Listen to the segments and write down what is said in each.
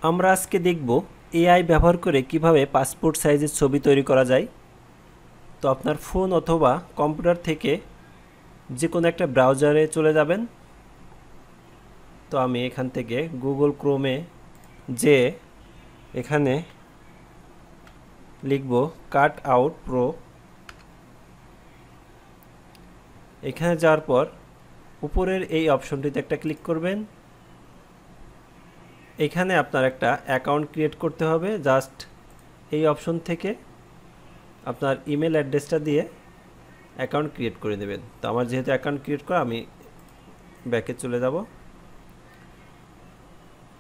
আমরা আজকে দেখব এআই ব্যবহার করে কিভাবে পাসপোর্ট সাইজের ছবি তৈরি করা যায়। তো আপনার ফোন অথবা কম্পিউটার থেকে যে কোনো একটা ব্রাউজারে চলে যাবেন। তো আমি এখান থেকে গুগল ক্রোমে যে এখানে লিখব কাট আউট প্রো। এখানে যাওয়ার পর উপরের এই অপশনটিতে একটা ক্লিক করবেন। এখানে আপনার একটা অ্যাকাউন্ট ক্রিয়েট করতে হবে। জাস্ট এই অপশন থেকে আপনার ইমেল অ্যাড্রেসটা দিয়ে অ্যাকাউন্ট ক্রিয়েট করে দেবেন। তো আমার যেহেতু অ্যাকাউন্ট ক্রিয়েট করা, আমি ব্যাকে চলে যাব।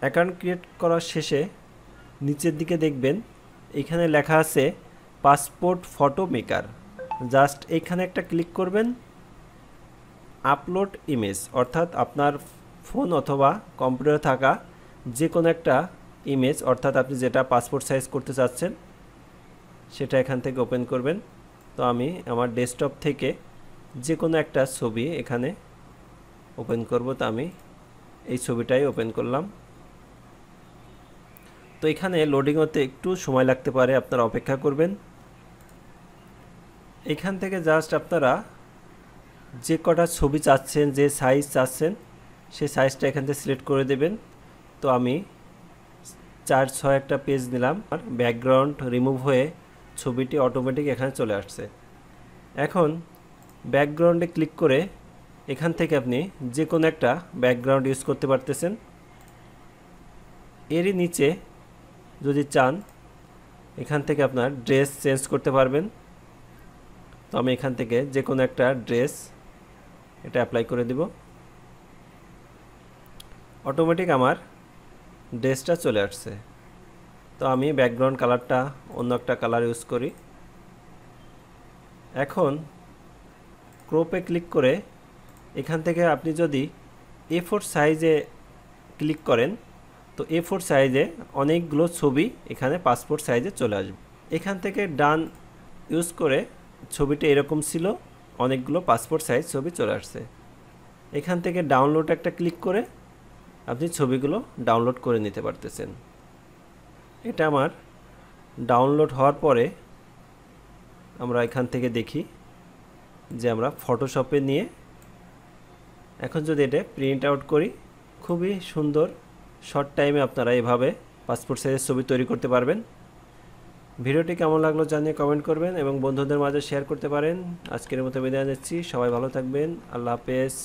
অ্যাকাউন্ট ক্রিয়েট করার শেষে নিচের দিকে দেখবেন এখানে লেখা আছে পাসপোর্ট ফটো মেকার। জাস্ট এইখানে একটা ক্লিক করবেন। আপলোড ইমেজ, অর্থাৎ আপনার ফোন অথবা কম্পিউটারে থাকা যে কোনো একটা ইমেজ, অর্থাৎ আপনি যেটা পাসপোর্ট সাইজ করতে চাচ্ছেন সেটা এখান থেকে ওপেন করবেন। তো আমি আমার ডেস্কটপ থেকে যে কোনো একটা ছবি এখানে ওপেন করব। তো আমি এই ছবিটাই ওপেন করলাম। তো এখানে লোডিং হতে একটু সময় লাগতে পারে, আপনারা অপেক্ষা করবেন। এখান থেকে জাস্ট আপনারা যে কটা ছবি চাচ্ছেন, যে সাইজ চাচ্ছেন, সেই সাইজটা এখান থেকে সিলেক্ট করে দেবেন। তো আমি 4:6 একটা পেজ নিলাম। আর ব্যাকগ্রাউন্ড রিমুভ হয়ে ছবিটি অটোমেটিক এখানে চলে আসছে। এখন ব্যাকগ্রাউন্ডে ক্লিক করে এখান থেকে আপনি যে কোনো একটা ব্যাকগ্রাউন্ড ইউজ করতে পারতেছেন। এরই নিচে যদি চান এখান থেকে আপনার ড্রেস চেঞ্জ করতে পারবেন। তো আমি এখান থেকে যে কোনো একটা ড্রেস এটা অ্যাপ্লাই করে দিব। অটোমেটিক আমার ড্রেসটা চলে আসছে। তো আমি ব্যাকগ্রাউন্ড কালারটা অন্য একটা কালার ইউজ করি। এখন ক্রপে ক্লিক করে এখান থেকে আপনি যদি A4 সাইজে ক্লিক করেন, তো A4 সাইজে অনেকগুলো ছবি এখানে পাসপোর্ট সাইজে চলে আসবে। এখান থেকে ডান ইউজ করে ছবিটা এরকম ছিল, অনেকগুলো পাসপোর্ট সাইজ ছবি চলে আসছে। এখান থেকে ডাউনলোড একটা ক্লিক করে আপনি ছবিগুলো ডাউনলোড করে নিতে পারতেছেন। এটা আমার ডাউনলোড হওয়ার পরে আমরা এখান থেকে দেখি যে আমরা ফটোশপে নিয়ে এখন যদি এটা প্রিন্ট আউট করি, খুবই সুন্দর শর্ট টাইমে আপনারা এভাবে পাসপোর্ট সাইজের ছবি তৈরি করতে পারবেন। ভিডিওটি কেমন লাগলো জানিয়ে কমেন্ট করবেন এবং বন্ধুদের মাঝে শেয়ার করতে পারেন। আজকের মতো বিদায় নিচ্ছি। সবাই ভালো থাকবেন। আল্লাহ হাফেজ।